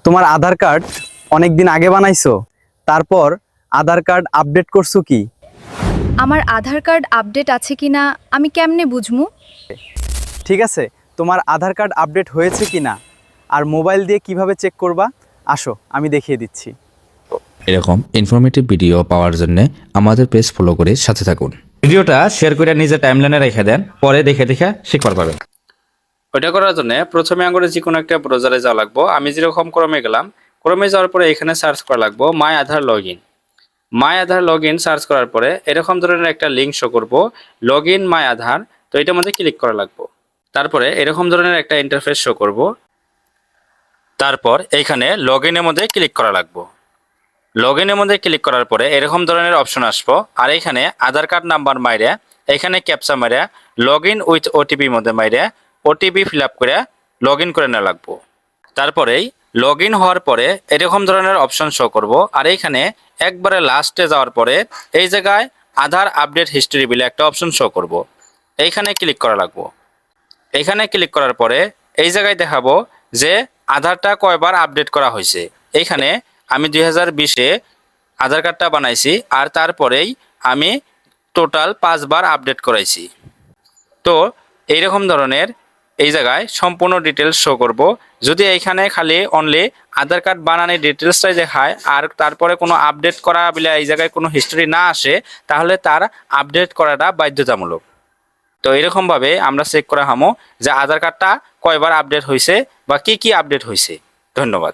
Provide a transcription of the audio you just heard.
তোমার আধার কার্ড অনেক দিন আগে বানাইছো, তারপর আধার কার্ড আপডেট করছো কি? আমার আধার কার্ড আপডেট আছে কিনা আমি কেমনে বুঝমু? ঠিক আছে, তোমার আধার কার্ড আপডেট হয়েছে কিনা আর মোবাইল দিয়ে কিভাবে চেক করবা, আসো আমি দেখিয়ে দিচ্ছি। এরকম ইনফরমেটিভ ভিডিও পাওয়ার জন্য আমাদের পেজ ফলো করে সাথে থাকুন। ভিডিওটা শেয়ার করে নিজের টাইমলাইনে রেখে দেন, পরে দেখে দেখে শিখতে পারবেন। ওইটা করার জন্য প্রথমে আঙুলে যে কোনো একটা ব্রাউজারে যাওয়া লাগবো। আমি যেরকম ক্রমে গেলাম, ক্রমে যাওয়ার পরে এখানে সার্চ করা লাগবো my Aadhaar log in. My Aadhaar log in search করার পরে এরকম ধরনের একটা লিঙ্ক শো করবো, লগ ইন মাই আধার। তো এটার মধ্যে ক্লিক করা লাগবো। তারপরে এরকম ধরনের একটা ইন্টারফেস শো করব। তারপর এইখানে লগ ইনের মধ্যে ক্লিক করা লাগবো। লগ ইনের মধ্যে ক্লিক করার পরে এরকম ধরনের অপশন আসবো। আর এখানে আধার কার্ড নাম্বার মাইরে, এখানে ক্যাপচা মাইরে, লগ ইন উইথ ওটিপির মধ্যে মাইরে ওটিপি ফিল আপ করে লগ ইন করে নেওয়া লাগবো। তারপরেই লগ ইন হওয়ার পরে এরকম ধরনের অপশন শো করব। আর এইখানে একবারে লাস্টে যাওয়ার পরে এই জায়গায় আধার আপডেট হিস্ট্রি বলে একটা অপশন শো করব। এইখানে ক্লিক করা লাগবো। এখানে ক্লিক করার পরে এই জায়গায় দেখাবো যে আধারটা কয়বার আপডেট করা হয়েছে। এইখানে আমি 2020-এ আধার কার্ডটা বানাইছি, আর তারপরেই আমি টোটাল 5 বার আপডেট করাইছি। তো এইরকম ধরনের এই জায়গায় সম্পূর্ণ ডিটেলস শো করব। যদি এইখানে খালি অনলি আধার কার্ড বানানোর ডিটেলসটাই দেখায় আর তারপরে কোনো আপডেট করা বলে এই জায়গায় কোনো হিস্ট্রি না আসে, তাহলে তার আপডেট করাটা বাধ্যতামূলক। তো এরকমভাবে আমরা চেক করা হামো যে আধার কার্ডটা কয়বার আপডেট হয়েছে বা কি কি আপডেট হয়েছে। ধন্যবাদ।